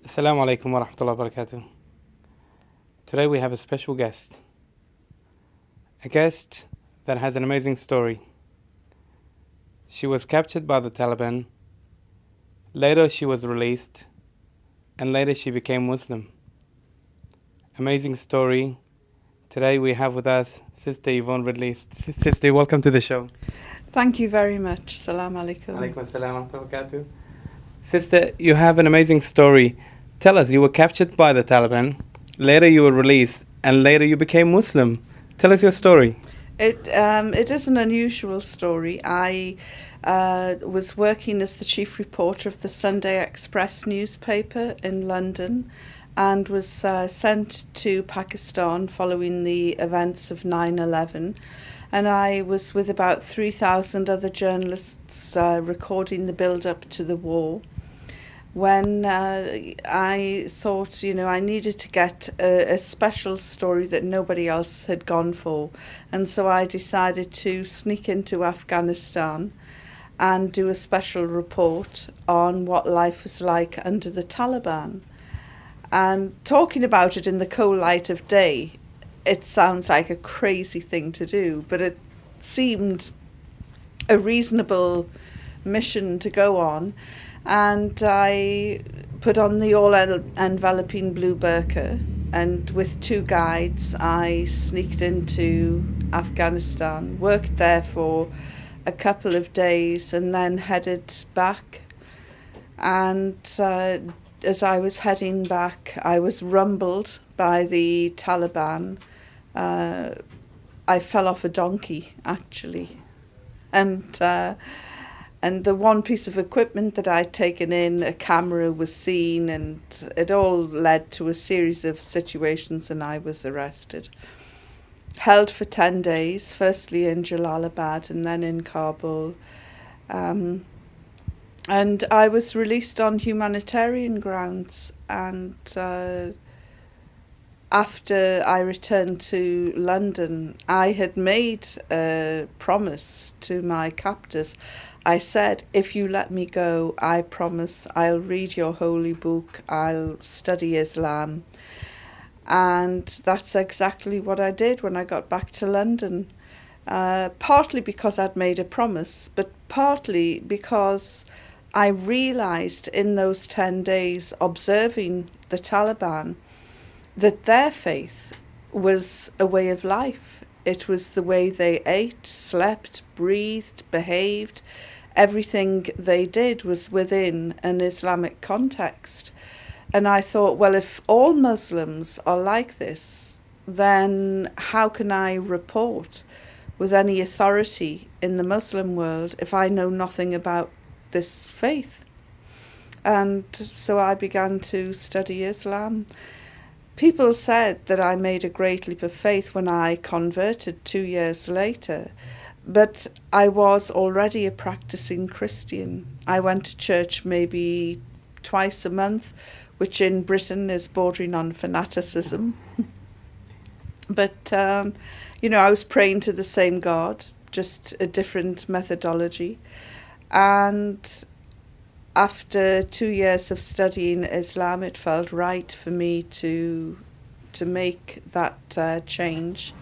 Assalamu alaikum wa rahmatullahi wa barakatuh. Today we have a special guest. A guest that has an amazing story. She was captured by the Taliban. Later she was released. And later she became Muslim. Amazing story. Today we have with us Sister Yvonne Riddley. Sister, welcome to the show. Thank you very much. Salam alaikum. Alaikum assalam wa rahmatullahi wa barakatuh. Sister, you have an amazing story. Tell us, you were captured by the Taliban, later you were released, and later you became Muslim. Tell us your story. It is an unusual story. I was working as the chief reporter of the Sunday Express newspaper in London and was sent to Pakistan following the events of 9/11. And I was with about 3,000 other journalists recording the build-up to the war. When I thought, I needed to get a special story that nobody else had gone for. And so I decided to sneak into Afghanistan and do a special report on what life was like under the Taliban. And talking about it in the cold light of day, it sounds like a crazy thing to do, but it seemed a reasonable mission to go on. And I put on the all-enveloping blue burqa, and with two guides I sneaked into Afghanistan, worked there for a couple of days and then headed back. And as I was heading back, I was rumbled by the Taliban. I fell off a donkey, actually. And the one piece of equipment that I'd taken in, a camera, was seen, and it all led to a series of situations, and I was arrested. Held for 10 days, firstly in Jalalabad and then in Kabul. And I was released on humanitarian grounds, and after I returned to London, I had made a promise to my captors. I said, if you let me go, I promise I'll read your holy book, I'll study Islam. And that's exactly what I did when I got back to London. Partly because I'd made a promise, but partly because I realised in those 10 days observing the Taliban that their faith was a way of life. It was the way they ate, slept, breathed, behaved. Everything they did was within an Islamic context. And I thought, well, if all Muslims are like this, then how can I report with any authority in the Muslim world if I know nothing about this faith? And so I began to study Islam. People said that I made a great leap of faith when I converted 2 years later, but I was already a practicing Christian. I went to church maybe twice a month, which in Britain is bordering on fanaticism. But, I was praying to the same God, just a different methodology. And after 2 years of studying Islam, it felt right for me to make that change.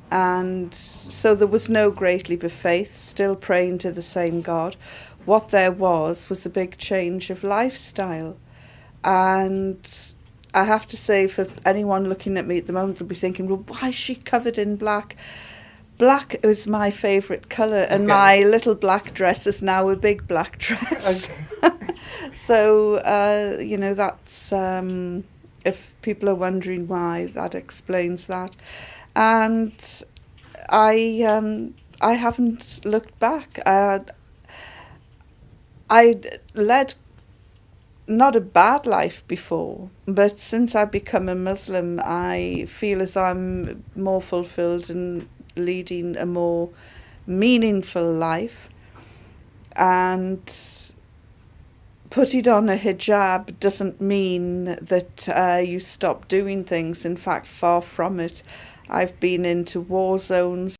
And so there was no great leap of faith, still praying to the same God. What there was a big change of lifestyle. And I have to say, for anyone looking at me at the moment, they'll be thinking, well, why is she covered in black? Black is my favourite colour, and my little black dress is now a big black dress. Okay. So, that's, if people are wondering why, that explains that. And I haven't looked back. I led not a bad life before, but since I've become a Muslim, I feel as I'm more fulfilled and leading a more meaningful life. And putting on a hijab doesn't mean that you stop doing things. In fact, far from it. I've been into war zones.